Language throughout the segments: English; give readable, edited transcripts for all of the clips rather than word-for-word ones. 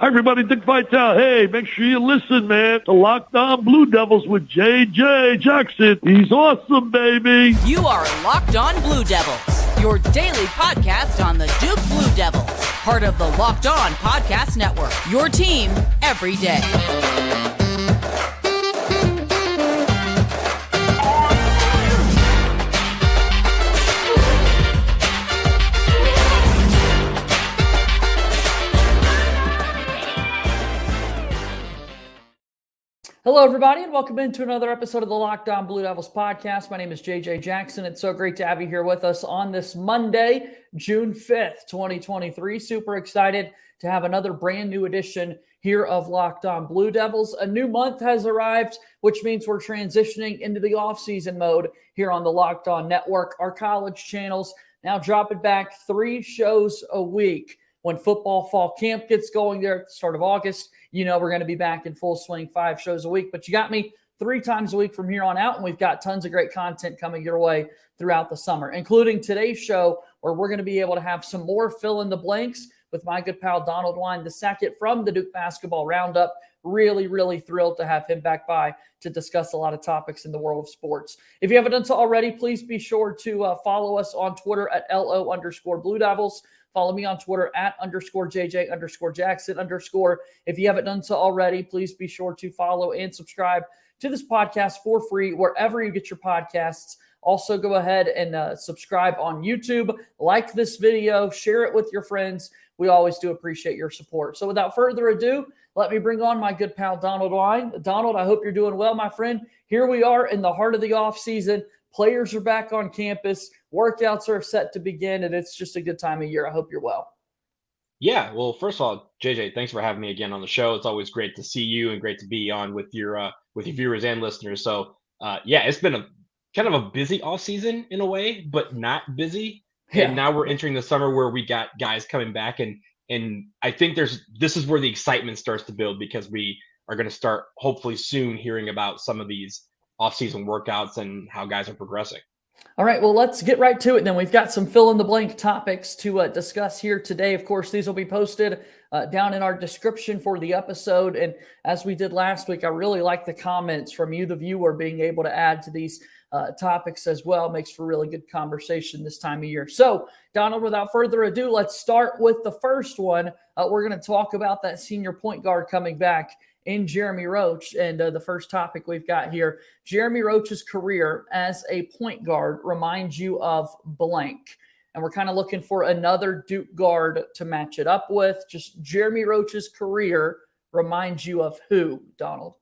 Hi, everybody. Dick Vitale. Hey, make sure you listen, man, to Locked On Blue Devils with J.J. Jackson. He's awesome, baby. You are Locked On Blue Devils, your daily podcast on the Duke Blue Devils, part of the Locked On Podcast Network, your team every day. Hello, everybody, and welcome into another episode of the Locked On Blue Devils podcast. My name is JJ Jackson. It's so great to have you here with us on this Monday, June 5th, 2023. Super excited to have another brand new edition here of Locked On Blue Devils. A new month has arrived, which means we're transitioning into the off-season mode here on the Locked On Network. Our college channels now dropping back 3 shows a week. When football fall camp gets going there at the start of August, you know we're going to be back in full swing 5 shows a week. But you got me 3 times a week from here on out, and we've got tons of great content coming your way throughout the summer, including today's show where we're going to be able to have some more fill-in-the-blanks with my good pal Donald Wine II from the Duke Basketball Roundup. Really thrilled to have him back by to discuss a lot of topics in the world of sports. If you haven't done so already, please be sure to follow us on Twitter at LO_Blue Devils. Follow me on Twitter at _JJ_Jackson_. If you haven't done so already, please be sure to follow and subscribe to this podcast for free wherever you get your podcasts. Also, go ahead and subscribe on YouTube. Like this video, share it with your friends. We always do appreciate your support. So without further ado, let me bring on my good pal Donald Wine. Donald, I hope you're doing well, my friend. Here we are in the heart of the offseason. Players are back on campus. Workouts are set to begin, and it's just a good time of year. I hope you're well. Yeah, well, first of all, JJ, thanks for having me again on the show. It's always great to see you and great to be on with your viewers and listeners. So, yeah, it's been a kind of a busy off season in a way, but not busy. Yeah. And now we're entering the summer where we got guys coming back, and I think this is where the excitement starts to build because we are going to start hopefully soon hearing about some of these off-season workouts and how guys are progressing. All right, well, let's get right to it then. We've got some fill-in-the-blank topics to discuss here today. Of course, these will be posted down in our description for the episode. And as we did last week, I really like the comments from you, the viewer, being able to add to these topics as well. Makes for really good conversation this time of year. So, Donald, without further ado, let's start with the first one. We're going to talk about that senior point guard coming back in Jeremy Roach. And the first topic we've got here, Jeremy Roach's career as a point guard reminds you of blank. And we're kind of looking for another Duke guard to match it up with. Just Jeremy Roach's career reminds you of who, Donald?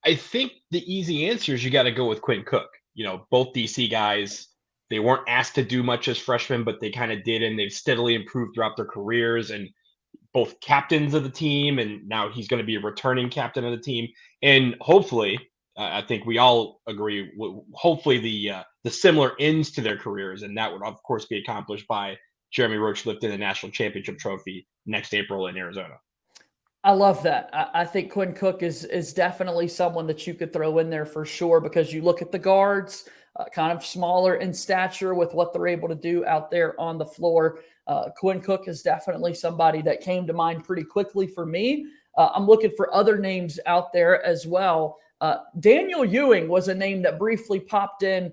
I think the easy answer is you got to go with Quinn Cook. You know, both DC guys, they weren't asked to do much as freshmen, but they kind of did, and they've steadily improved throughout their careers. And both captains of the team, and now he's going to be a returning captain of the team. And hopefully, I think we all agree, hopefully the similar ends to their careers, and that would, of course, be accomplished by Jeremy Roach lifting the national championship trophy next April in Arizona. I love that. I think Quinn Cook is definitely someone that you could throw in there for sure, because you look at the guards, kind of smaller in stature with what they're able to do out there on the floor. Quinn Cook is definitely somebody that came to mind pretty quickly for me. I'm looking for other names out there as well. Daniel Ewing was a name that briefly popped in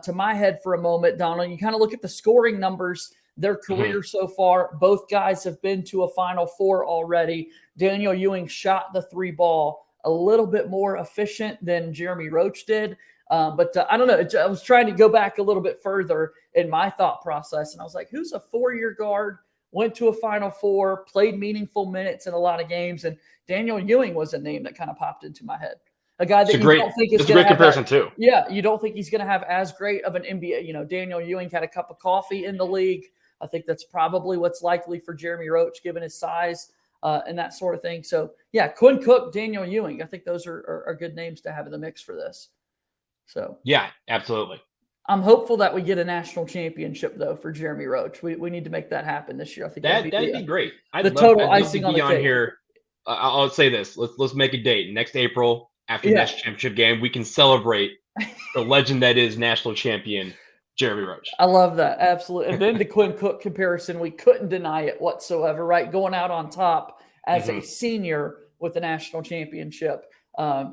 to my head for a moment, Donald. You kind of look at the scoring numbers, their career so far. Both guys have been to a Final Four already. Daniel Ewing shot the 3 ball a little bit more efficient than Jeremy Roach did. But I don't know. I was trying to go back a little bit further in my thought process. And I was like, who's a 4-year guard, went to a Final Four, played meaningful minutes in a lot of games. And Daniel Ewing was a name that kind of popped into my head. A guy that don't think is going to have. It's a great comparison too. Yeah. You don't think he's going to have as great of an NBA. You know, Daniel Ewing had a cup of coffee in the league. I think that's probably what's likely for Jeremy Roach, given his size and that sort of thing. So yeah, Quinn Cook, Daniel Ewing. I think those are good names to have in the mix for this. So yeah, absolutely. I'm hopeful that we get a national championship though for Jeremy Roach. We need to make that happen this year. I think that'd be great. I'd love icing on the cake. Here. I'll say this. Let's make a date next April after the national championship game. We can celebrate the legend that is national champion Jeremy Roach. I love that. Absolutely. And then the Quinn Cook comparison, we couldn't deny it whatsoever, right? Going out on top as a senior with the national championship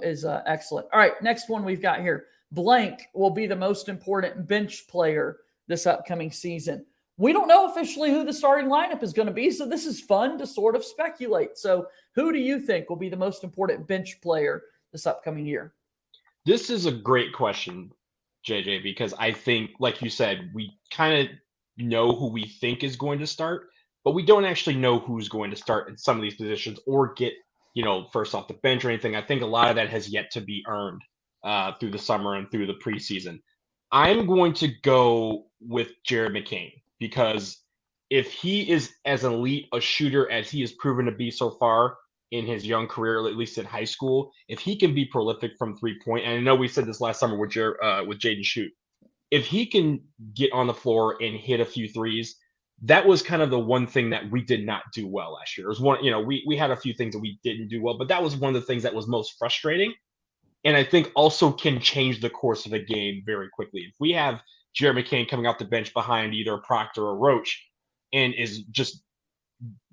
is excellent. All right, next one we've got here. Blank will be the most important bench player this upcoming season. We don't know officially who the starting lineup is going to be, so this is fun to sort of speculate. So who do you think will be the most important bench player this upcoming year? This is a great question, JJ, because I think, like you said, we kind of know who we think is going to start, but we don't actually know who's going to start in some of these positions or get, first off the bench or anything. I think a lot of that has yet to be earned through the summer and through the preseason. I'm going to go with Jared McCain because if he is as elite a shooter as he has proven to be so far in his young career, at least in high school, if he can be prolific from 3-point, and I know we said this last summer with Jaden Shoot, if he can get on the floor and hit a few threes, that was kind of the one thing that we did not do well last year. It was one, we had a few things that we didn't do well, but that was one of the things that was most frustrating. And I think also can change the course of a game very quickly. If we have Jared McCain coming off the bench behind either Proctor or Roach and is just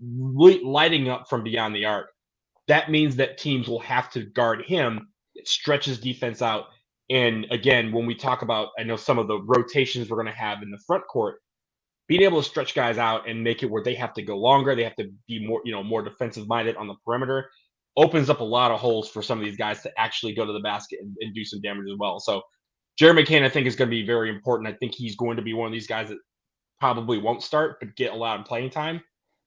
lighting up from beyond the arc, that means that teams will have to guard him. It stretches defense out. And again, when we talk about, I know some of the rotations we're going to have in the front court, being able to stretch guys out and make it where they have to go longer, they have to be more, more defensive minded on the perimeter, opens up a lot of holes for some of these guys to actually go to the basket and do some damage as well. So Jared McCain, I think, is going to be very important. I think he's going to be one of these guys that probably won't start, but get a lot of playing time.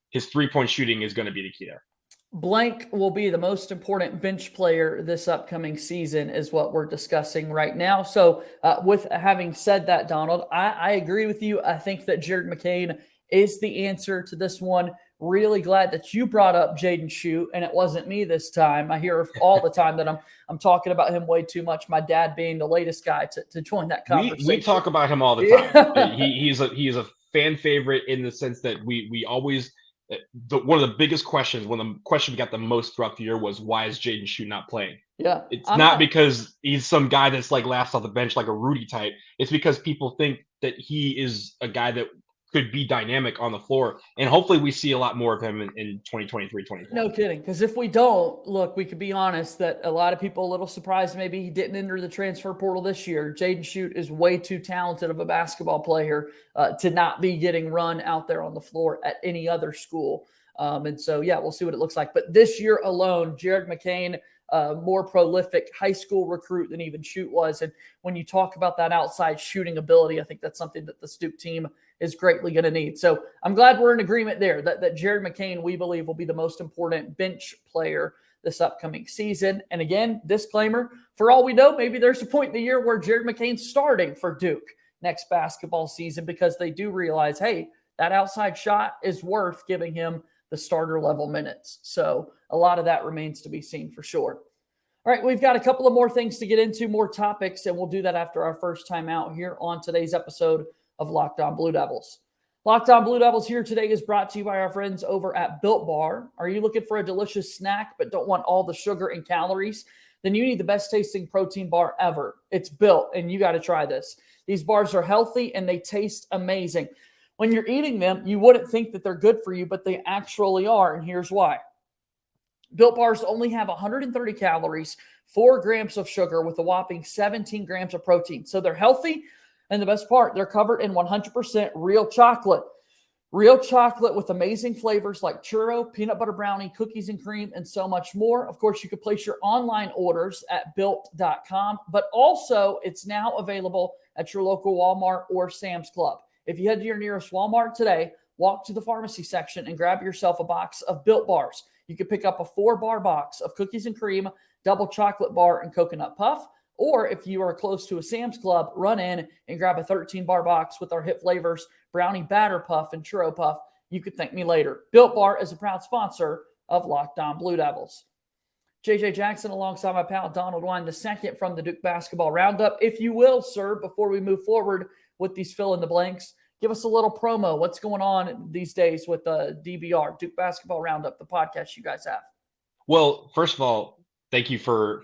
His 3-point shooting is going to be the key there. Blank will be the most important bench player this upcoming season is what we're discussing right now. So with having said that, Donald, I agree with you. I think that Jared McCain is the answer to this one. Really glad that you brought up Jaden Shoot, and it wasn't me this time. I hear all the time that I'm talking about him way too much. My dad being the latest guy to join that conversation. We talk about him all the time. Yeah. He's a fan favorite in the sense that we always one of the biggest questions, one of the questions we got the most throughout the year was, why is Jaden Shoot not playing? Yeah, it's not because he's some guy that's like laughs off the bench like a Rudy type. It's because people think that he is a guy that could be dynamic on the floor. And hopefully we see a lot more of him in 2023-24. No kidding. Because if we don't, look, we could be honest that a lot of people a little surprised maybe he didn't enter the transfer portal this year. Jaden Shoot is way too talented of a basketball player to not be getting run out there on the floor at any other school. And so, yeah, we'll see what it looks like. But this year alone, Jared McCain, more prolific high school recruit than even Shoot was. And when you talk about that outside shooting ability, I think that's something that the Stoop team is greatly going to need. So I'm glad we're in agreement there that Jared McCain, we believe, will be the most important bench player this upcoming season. And again, disclaimer, for all we know, maybe there's a point in the year where Jared McCain's starting for Duke next basketball season because they do realize, hey, that outside shot is worth giving him the starter level minutes. So a lot of that remains to be seen for sure. All right, we've got a couple of more things to get into, more topics, and we'll do that after our first time out here on today's episode of Locked On Blue Devils. Locked On Blue Devils here today is brought to you by our friends over at Built Bar. Are you looking for a delicious snack but don't want all the sugar and calories? Then you need the best tasting protein bar ever. It's Built, and you got to try this. These bars are healthy and they taste amazing. When you're eating them, you wouldn't think that they're good for you, but they actually are, and here's why. Built Bars only have 130 calories, 4 grams of sugar with a whopping 17 grams of protein. So they're healthy. And the best part, they're covered in 100% real chocolate. Real chocolate with amazing flavors like churro, peanut butter brownie, cookies and cream, and so much more. Of course, you can place your online orders at built.com, but also it's now available at your local Walmart or Sam's Club. If you head to your nearest Walmart today, walk to the pharmacy section and grab yourself a box of Built Bars. You can pick up a 4-bar box of cookies and cream, double chocolate bar, and coconut puff. Or if you are close to a Sam's Club, run in and grab a 13-bar box with our hit flavors, brownie batter puff and churro puff. You could thank me later. Built Bar is a proud sponsor of Locked On Blue Devils. JJ Jackson alongside my pal Donald Wine, the second from the Duke Basketball Roundup. If you will, sir, before we move forward with these fill-in-the-blanks, give us a little promo. What's going on these days with DBR, Duke Basketball Roundup, the podcast you guys have? Well, first of all, thank you for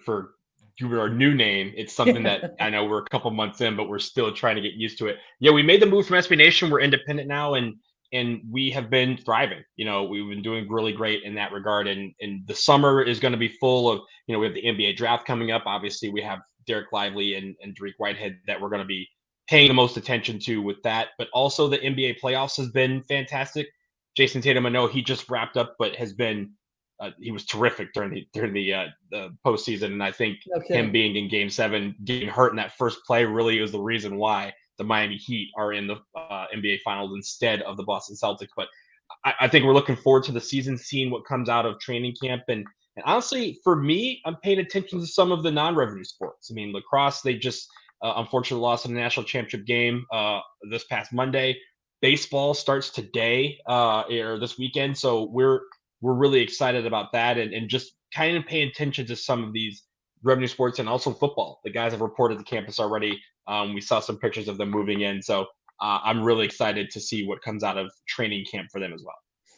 our new name. It's something that I know we're a couple months in, but we're still trying to get used to it. Yeah, we made the move from SB Nation. We're independent now, and and we have been thriving. We've been doing really great in that regard. And the summer is going to be full of, we have the NBA draft coming up. Obviously, we have Derek Lively and Dariq Whitehead that we're going to be paying the most attention to with that. But also the NBA playoffs has been fantastic. Jason Tatum, I know he just wrapped up, but has been he was terrific during the postseason. And I think him being in Game 7, getting hurt in that first play really is the reason why the Miami Heat are in the NBA Finals instead of the Boston Celtics. But I think we're looking forward to the season, seeing what comes out of training camp. And honestly, for me, I'm paying attention to some of the non-revenue sports. I mean, lacrosse, they just unfortunately lost in the national championship game this past Monday. Baseball starts today or this weekend. So we're really excited about that and just kind of paying attention to some of these revenue sports and also football. The guys have reported to campus already. We saw some pictures of them moving in. So I'm really excited to see what comes out of training camp for them as well.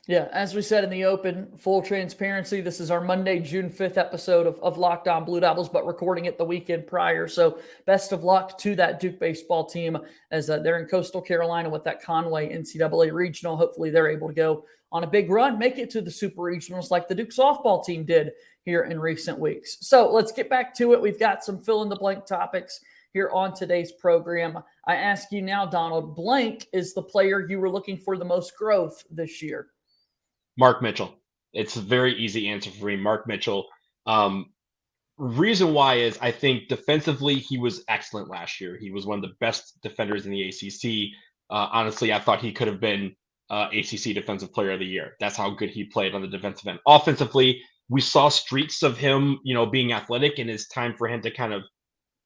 Yeah, as we said in the open, full transparency, this is our Monday, June 5th episode of Locked On Blue Devils, but recording it the weekend prior. So best of luck to that Duke baseball team as they're in Coastal Carolina with that Conway NCAA regional. Hopefully they're able to go on a big run, make it to the super regionals like the Duke softball team did here in recent weeks. So let's get back to it. We've got some fill-in-the-blank topics here on today's program. I ask you now, Donald, blank is the player you were looking for the most growth this year. Mark Mitchell. It's a very easy answer for me. Mark Mitchell. Reason why is I think defensively he was excellent last year. He was one of the best defenders in the ACC. Honestly, I thought he could have been ACC Defensive Player of the Year. That's how good he played on the defensive end. Offensively, we saw streaks of him, being athletic, and it's time for him to kind of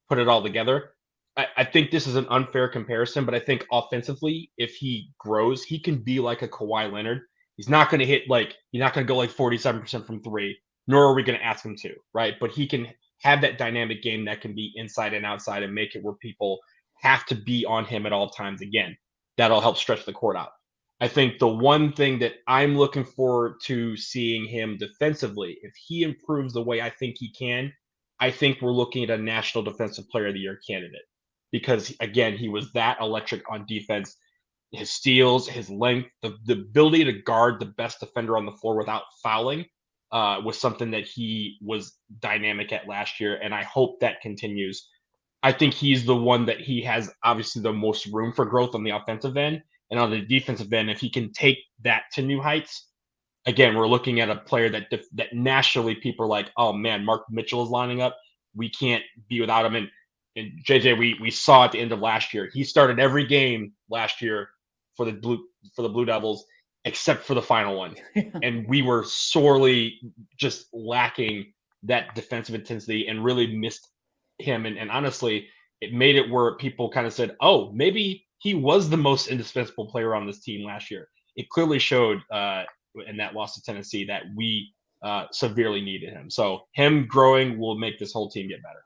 put it all together. I think this is an unfair comparison, but I think offensively, if he grows, he can be like a Kawhi Leonard. He's not going to he's not going to go like 47% from three, nor are we going to ask him to, right? But he can have that dynamic game that can be inside and outside and make it where people have to be on him at all times again. That'll help stretch the court out. I think the one thing that I'm looking forward to seeing him defensively, if he improves the way I think he can, I think we're looking at a National Defensive Player of the Year candidate. Because, again, he was that electric on defense. His steals, his length, the ability to guard the best defender on the floor without fouling was something that he was dynamic at last year, and I hope that continues. I think he's the one that he has obviously the most room for growth on the offensive end, and on the defensive end, if he can take that to new heights, again, we're looking at a player that nationally people are like, oh man, Mark Mitchell is lining up. We can't be without him. And JJ, we saw at the end of last year, he started every game last year for the Blue Devils, except for the final one. And we were sorely just lacking that defensive intensity and really missed him. And honestly, it made it where people kind of said, oh, maybe he was the most indispensable player on this team last year. It clearly showed in that loss to Tennessee that we severely needed him. So him growing will make this whole team get better.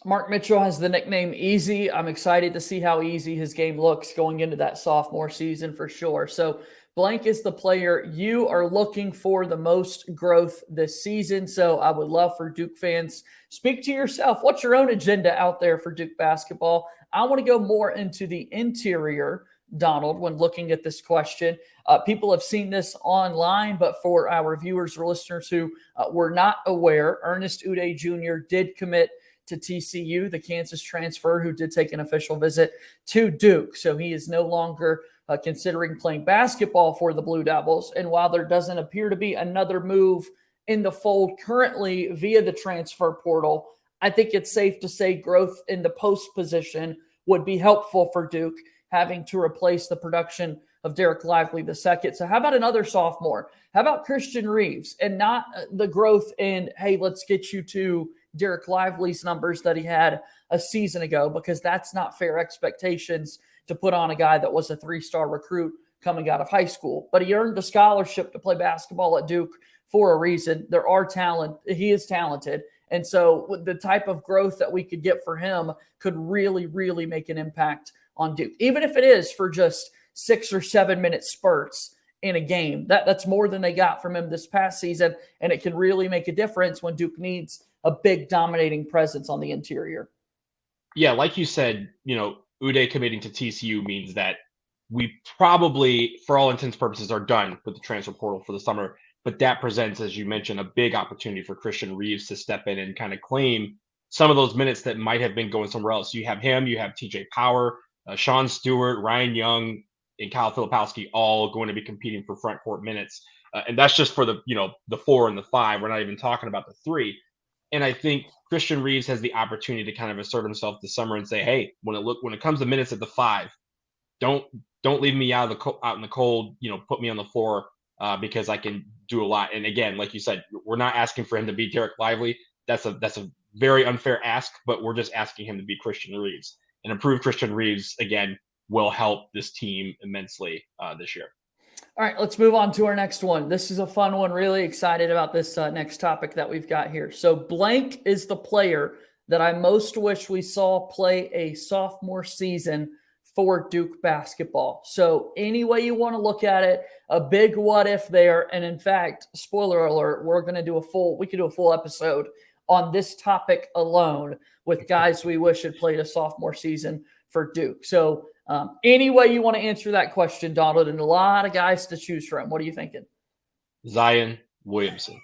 Mark Mitchell has the nickname Easy. I'm excited to see how easy his game looks going into that sophomore season for sure. So blank is the player you are looking for the most growth this season. So I would love for Duke fans, speak to yourself. What's your own agenda out there for Duke basketball? I want to go more into the interior, Donald, when looking at this question. People have seen this online, but for our viewers or listeners who were not aware, Ernest Udeh Jr. did commit to TCU, the Kansas transfer who did take an official visit to Duke. So he is no longer considering playing basketball for the Blue Devils. And while there doesn't appear to be another move in the fold currently via the transfer portal, I think it's safe to say growth in the post position would be helpful for Duke, having to replace the production of Derek Lively II. So how about another sophomore? How about Christian Reeves? And not the growth in, hey, let's get you to Derek Lively's numbers that he had a season ago, because that's not fair expectations to put on a guy that was a 3-star recruit coming out of high school. But he earned a scholarship to play basketball at Duke for a reason. There are talent. He is talented. And so the type of growth that we could get for him could really, really make an impact on Duke, even if it is for just 6 or 7 minute spurts in a game. That's more than they got from him this past season, and it can really make a difference when Duke needs a big dominating presence on the interior. Yeah, like you said, Udeh committing to TCU means that we probably, for all intents and purposes, are done with the transfer portal for the summer. But that presents, as you mentioned, a big opportunity for Christian Reeves to step in and kind of claim some of those minutes that might have been going somewhere else. You have him, you have TJ Power, Sean Stewart, Ryan Young, and Kyle Filipowski all going to be competing for front court minutes. And that's just for the 4 and the 5. We're not even talking about the 3. And I think Christian Reeves has the opportunity to kind of assert himself this summer and say, hey, when it comes to minutes at the 5, don't leave me out in the cold, put me on the floor because I can do a lot. And again, like you said, we're not asking for him to be Derek Lively. That's a very unfair ask, but we're just asking him to be Christian Reeves. And improved Christian Reeves, again, will help this team immensely this year. All right, let's move on to our next one. This is a fun one. Really excited about this next topic that we've got here. So blank is the player that I most wish we saw play a sophomore season for Duke basketball. So any way you want to look at it, a big what if there. And in fact, spoiler alert, we could do a full episode on this topic alone with guys we wish had played a sophomore season for Duke. So any way you want to answer that question, Donald, and a lot of guys to choose from. What are you thinking? Zion Williamson.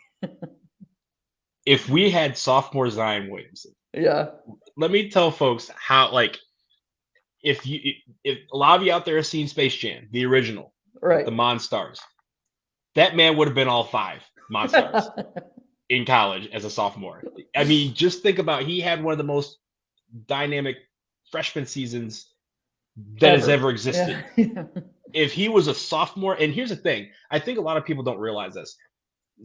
If we had sophomore Zion Williamson, yeah, let me tell folks how, if a lot of you out there have seen Space Jam, the original, right, the Monstars, that man would have been all 5 Monstars in college as a sophomore. I mean, just think about, he had one of the most dynamic freshman seasons that has ever existed. Yeah. If he was a sophomore, and here's the thing, I think a lot of people don't realize this.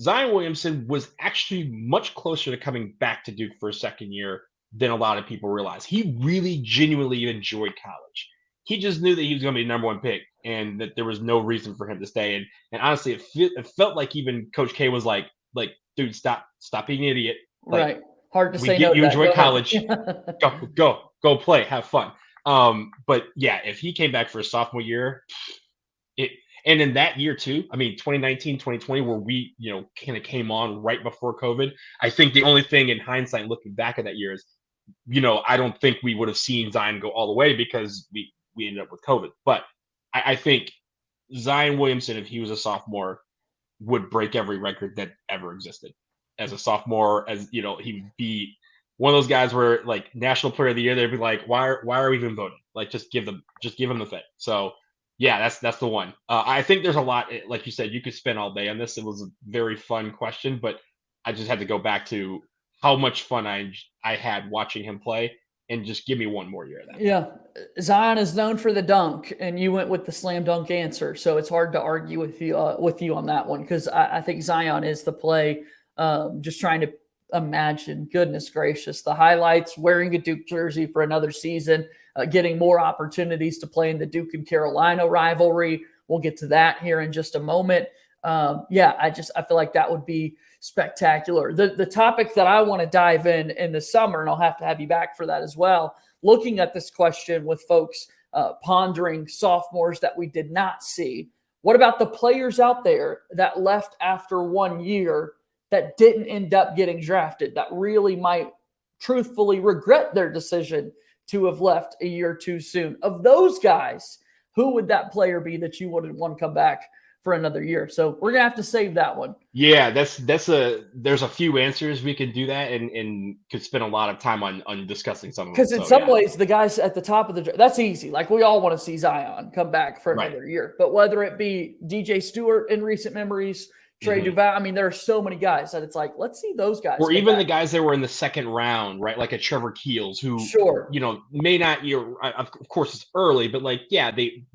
Zion Williamson was actually much closer to coming back to Duke for a second year than a lot of people realize. He really genuinely enjoyed college. He just knew that he was going to be the number 1 pick and that there was no reason for him to stay. And honestly, it felt like even Coach K was like, dude, stop being an idiot. Right. Hard to say no. You enjoy college. Go play, have fun. But yeah, if he came back for a sophomore year, and in that year too, I mean, 2019, 2020, where we, kind of came on right before COVID, I think the only thing in hindsight, looking back at that year is, I don't think we would have seen Zion go all the way because we ended up with COVID. But I think Zion Williamson, if he was a sophomore, would break every record that ever existed as a sophomore. As he would be one of those guys where, National Player of the Year, they'd be like, why are we even voting? Just give him the thing. So yeah, that's the one. I think there's a lot, like you said, you could spend all day on this. It was a very fun question, but I just had to go back to how much fun I had watching him play, and just give me one more year of that. Yeah. Zion is known for the dunk, and you went with the slam dunk answer. So it's hard to argue with you on that one, because I think Zion is the play. Just trying to imagine, goodness gracious, the highlights, wearing a Duke jersey for another season, getting more opportunities to play in the Duke and Carolina rivalry. We'll get to that here in just a moment. I feel like that would be spectacular. The topic that I want to dive in the summer, and I'll have to have you back for that as well, looking at this question with folks pondering sophomores that we did not see. What about the players out there that left after 1 year that didn't end up getting drafted, that really might truthfully regret their decision to have left a year too soon? Of those guys, who would that player be that you wouldn't want to come back for another year? So we're gonna have to save that one. Yeah, there's a few answers we could do that, and could spend a lot of time on discussing some of them. Because in some ways, the guys at the top of the draft, that's easy. We all want to see Zion come back for another year. But whether it be DJ Stewart in recent memories, Trey Duval, I mean, there are so many guys that it's let's see those guys. Or even the guys that were in the second round, right? Like a Trevor Keels, who, may not, of course it's early, but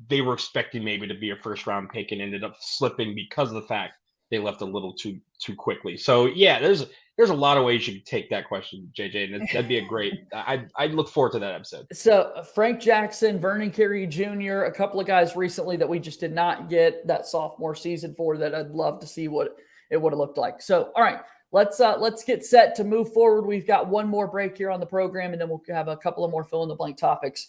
they were expecting maybe to be a first round pick and ended up slipping because of the fact they left a little too quickly. So yeah, there's a lot of ways you could take that question, JJ, and that'd be a great. I'd look forward to that episode. So Frank Jackson, Vernon Carey Jr., a couple of guys recently that we just did not get that sophomore season for, that I'd love to see what it would have looked like. So all right, let's get set to move forward. We've got one more break here on the program, and then we'll have a couple of more fill in the blank topics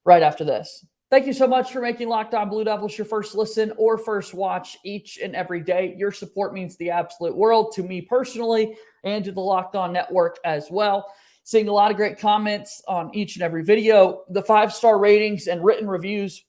right after this. Thank you so much for making Locked On Blue Devils your first listen or first watch each and every day. Your support means the absolute world to me personally and to the Locked On Network as well. Seeing a lot of great comments on each and every video. The 5-star ratings and written reviews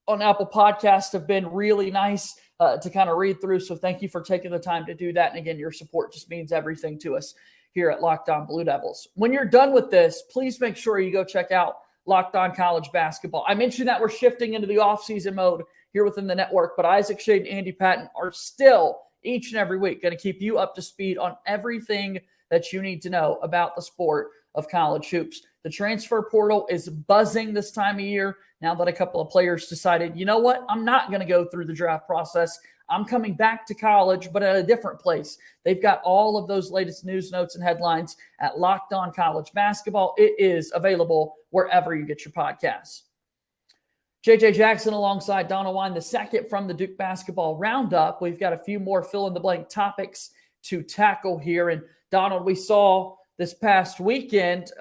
on Apple Podcasts have been really nice to kind of read through. So thank you for taking the time to do that. And again, your support just means everything to us here at Locked On Blue Devils. When you're done with this, please make sure you go check out Locked On College Basketball. I mentioned that we're shifting into the offseason mode here within the network, but Isaac Shade and Andy Patton are still each and every week going to keep you up to speed on everything that you need to know about the sport of college hoops. The transfer portal is buzzing this time of year now that a couple of players decided, you know what, I'm not going to go through the draft process. I'm coming back to college, but at a different place. They've got all of those latest news, notes, and headlines at Locked On College Basketball. It is available wherever you get your podcasts. JJ Jackson alongside Donald Wine II from the Duke Basketball Roundup. We've got a few more fill-in-the-blank topics to tackle here. And Donald, we saw this past weekend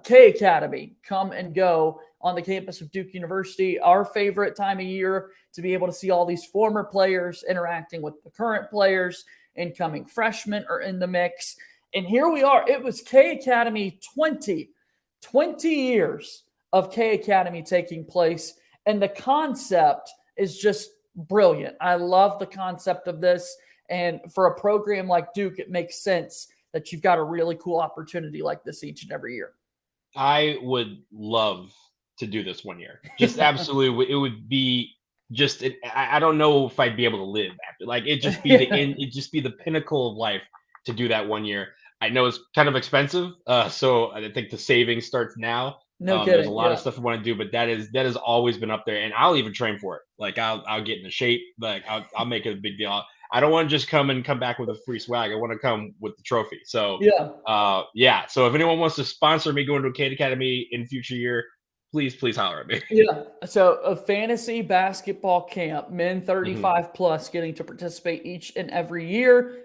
K Academy come and go on the campus of Duke University, our favorite time of year to be able to see all these former players interacting with the current players. Incoming freshmen are in the mix. And here we are. It was K Academy 20 years of K Academy taking place. And the concept is just brilliant. I love the concept of this. And for a program like Duke, it makes sense that you've got a really cool opportunity like this each and every year. I would love to do this one year. Just absolutely. It would be just, I don't know if I'd be able to live after. Like, it'd just be it'd just be the pinnacle of life to do that one year. I know it's kind of expensive. So I think the savings starts now. No kidding. There's a lot of stuff I want to do, but that has always been up there, and I'll even train for it. Like, I'll get into shape. Like, I'll make it a big deal. I don't want to just come back with a free swag. I want to come with the trophy. So yeah. So if anyone wants to sponsor me going to a K Academy in future year, please holler at me. Yeah. So a fantasy basketball camp, men 35 plus, getting to participate each and every year.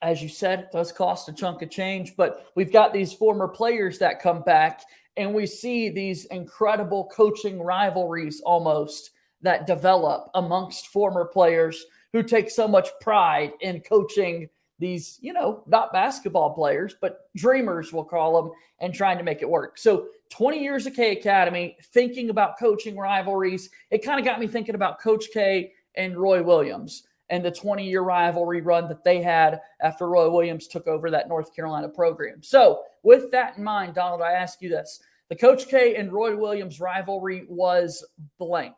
As you said, it does cost a chunk of change, but we've got these former players that come back, and we see these incredible coaching rivalries almost that develop amongst former players who take so much pride in coaching these, not basketball players, but dreamers, we'll call them, and trying to make it work. So 20 years of K Academy, thinking about coaching rivalries, it kind of got me thinking about Coach K and Roy Williams and the 20-year rivalry run that they had after Roy Williams took over that North Carolina program. So with that in mind, Donald, I ask you this. The Coach K and Roy Williams rivalry was blank.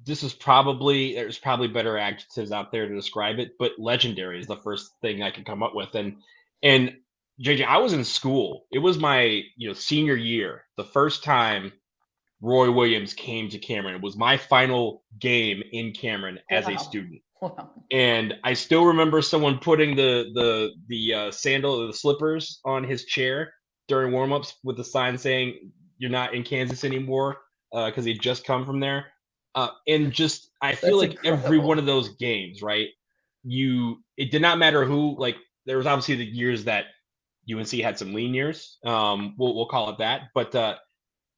There's probably better adjectives out there to describe it, but legendary is the first thing I can come up with. And JJ, I was in school. It was my senior year, the first time Roy Williams came to Cameron. It was my final game in Cameron as a student. Wow. And I still remember someone putting the sandal, the slippers on his chair during warmups with a sign saying, "You're not in Kansas anymore," because he'd just come from there. And just, I feel like incredible. Every one of those games, right? It did not matter who. Like, there was obviously the years that UNC had some lean years. We'll call it that. But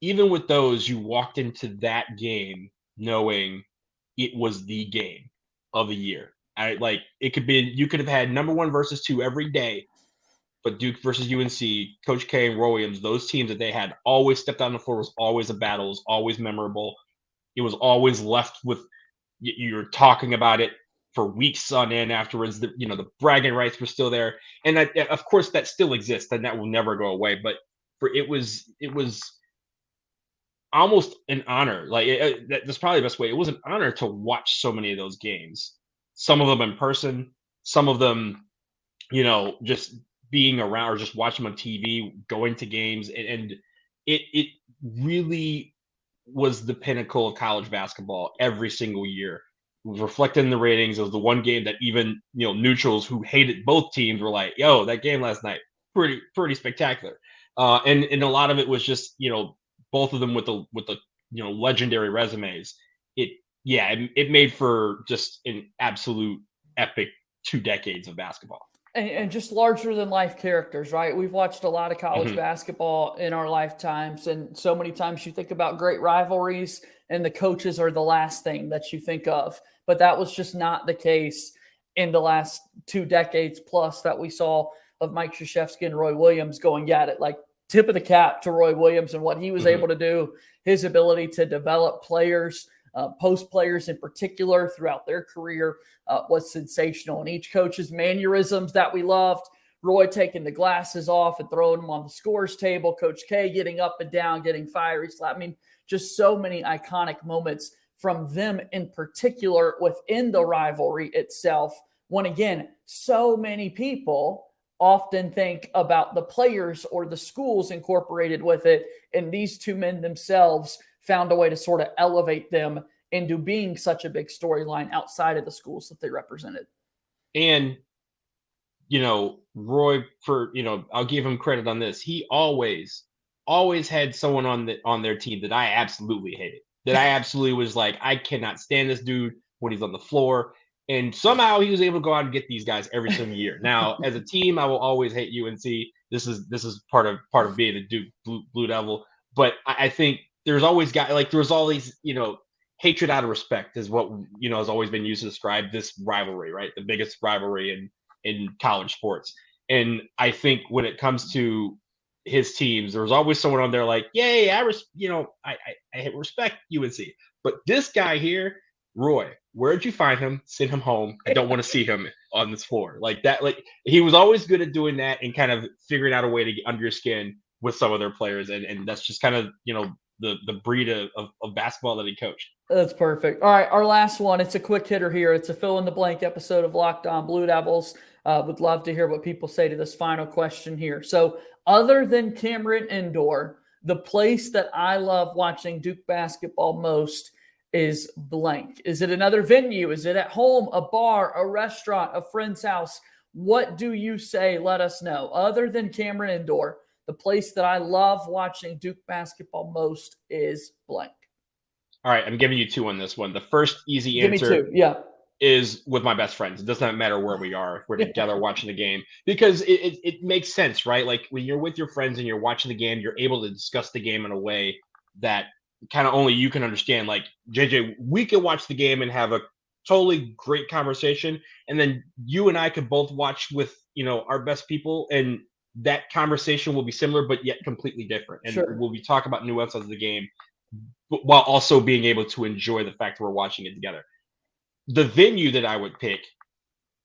even with those, you walked into that game knowing it was the game of the year. You could have had number 1 versus 2 every day, but Duke versus UNC, Coach K and Roy Williams, those teams that they had always stepped on the floor, was always a battle, was always memorable. It was always left with, you're talking about it for weeks on end afterwards. The bragging rights were still there, and of course that still exists, and that will never go away. But it was almost an honor. Like, that's probably the best way. It was an honor to watch so many of those games. Some of them in person, some of them, just being around or just watching them on TV, going to games, and it really was the pinnacle of college basketball every single year. It was reflected in the ratings. It was the one game that even neutrals who hated both teams were like, "Yo, that game last night, pretty spectacular." And a lot of it was just both of them with the legendary resumes. It made for just an absolute epic 2 decades of basketball. And just larger than life characters, right? We've watched a lot of college basketball in our lifetimes, and so many times you think about great rivalries and the coaches are the last thing that you think of. But that was just not the case in the last 2 decades plus that we saw of Mike Krzyzewski and Roy Williams going at it. Like, tip of the cap to Roy Williams and what he was able to do his ability to develop players, post players in particular throughout their career was sensational. And each coach's mannerisms that we loved, Roy taking the glasses off and throwing them on the scores table, Coach K getting up and down, getting fiery slap. I mean, just so many iconic moments from them in particular within the rivalry itself. When again, so many people often think about the players or the schools incorporated with it, and these two men themselves found a way to sort of elevate them into being such a big storyline outside of the schools that they represented. And, Roy, I'll give him credit on this. He always had someone on their team that I absolutely hated, that I absolutely was like, I cannot stand this dude when he's on the floor. And somehow he was able to go out and get these guys every single year. Now, as a team, I will always hate UNC. This is part of being a Duke Blue Devil. But I think there's always there's all these, hatred out of respect is what, has always been used to describe this rivalry, right? The biggest rivalry in college sports. And I think when it comes to his teams, there was always someone on there like, yay, I respect UNC. But this guy here, Roy, where'd you find him? Send him home. I don't want to see him on this floor. Like that, he was always good at doing that and kind of figuring out a way to get under your skin with some of their players. And that's just kind of, the breed of basketball that he coached. That's perfect. All right, our last one. It's a quick hitter here. It's a fill-in-the-blank episode of Locked On Blue Devils. Would love to hear what people say to this final question here. So other than Cameron Indoor, the place that I love watching Duke basketball most is blank. Is it another venue? Is it at home, a bar, a restaurant, a friend's house? What do you say? Let us know. Other than Cameron Indoor, the place that I love watching Duke basketball most is blank. All right, I'm giving you two on this one. The first easy Give answer me two. Yeah. is with my best friends. It does not matter where we are. We're together watching the game because it makes sense, right? Like when you're with your friends and you're watching the game, you're able to discuss the game in a way that kind of only you can understand. Like JJ, we can watch the game and have a totally great conversation, and then you and I could both watch with our best people, and that conversation will be similar but yet completely different. And Sure. we'll be talking about nuances of the game while also being able to enjoy the fact that we're watching it together. The venue that I would pick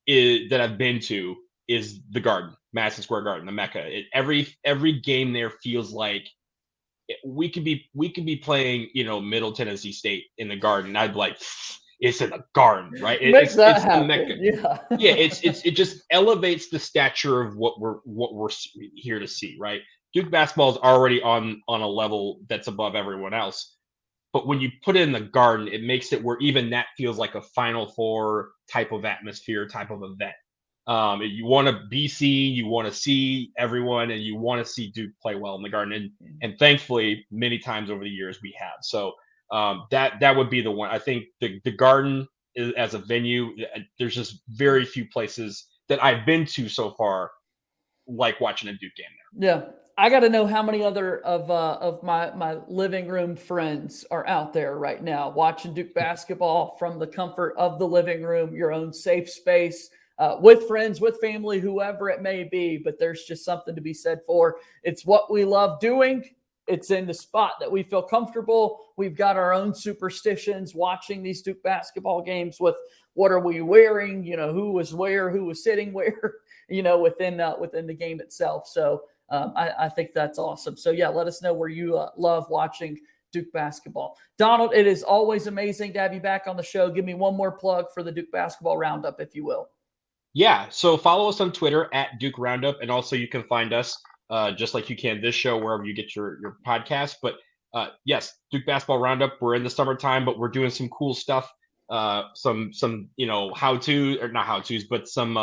that I've been to is the Garden, Madison Square Garden, the Mecca. Every game there feels like we could be playing, Middle Tennessee State in the Garden. I'd be like, it's in the Garden, right? It's the Mecca. Yeah, it just elevates the stature of what we're here to see, right? Duke basketball is already on a level that's above everyone else. But when you put it in the Garden, it makes it where even that feels like a Final Four type of atmosphere, type of event. You want to be seen, you want to see everyone, and you want to see Duke play well in the Garden. And thankfully, many times over the years we have. So that would be the one. I think the Garden as a venue, there's just very few places that I've been to so far like watching a Duke game there. Yeah. I got to know how many other of my living room friends are out there right now watching Duke basketball from the comfort of the living room, your own safe space, with friends, with family, whoever it may be. But there's just something to be said for it's what we love doing. It's in the spot that we feel comfortable. We've got our own superstitions watching these Duke basketball games with what are we wearing, who was where, who was sitting where, within the game itself. So I think that's awesome. So, yeah, let us know where you love watching Duke basketball. Donald, it is always amazing to have you back on the show. Give me one more plug for the Duke basketball roundup, if you will. Yeah, so follow us on Twitter at Duke Roundup, and also you can find us just like you can this show wherever you get your podcast. But yes, Duke basketball roundup. We're in the summertime, but we're doing some cool stuff. Some how-to or not how-tos, but some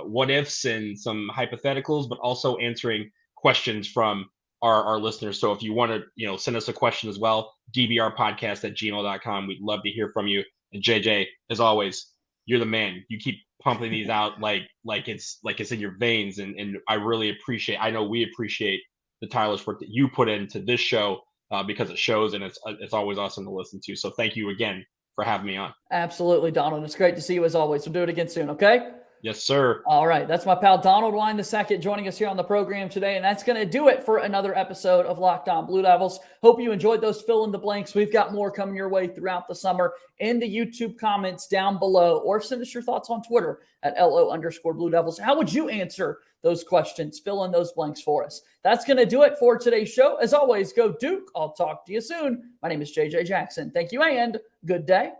what ifs and some hypotheticals, but also answering questions from our listeners. So if you want to send us a question as well, dbrpodcast@gmail.com. We'd love to hear from you. And JJ, as always, you're the man. You keep pumping these out like it's in your veins, and I really appreciate. I know we appreciate the tireless work that you put into this show because it shows, and it's always awesome to listen to. So thank you again for having me on. Absolutely, Donald. It's great to see you as always. We'll do it again soon, okay? Yes, sir. All right. That's my pal Donald Wine II joining us here on the program today. And that's going to do it for another episode of Locked On Blue Devils. Hope you enjoyed those fill in the blanks. We've got more coming your way throughout the summer. In the YouTube comments down below, or send us your thoughts on Twitter at @LO_Blue Devils. How would you answer those questions? Fill in those blanks for us. That's going to do it for today's show. As always, go Duke. I'll talk to you soon. My name is JJ Jackson. Thank you and good day.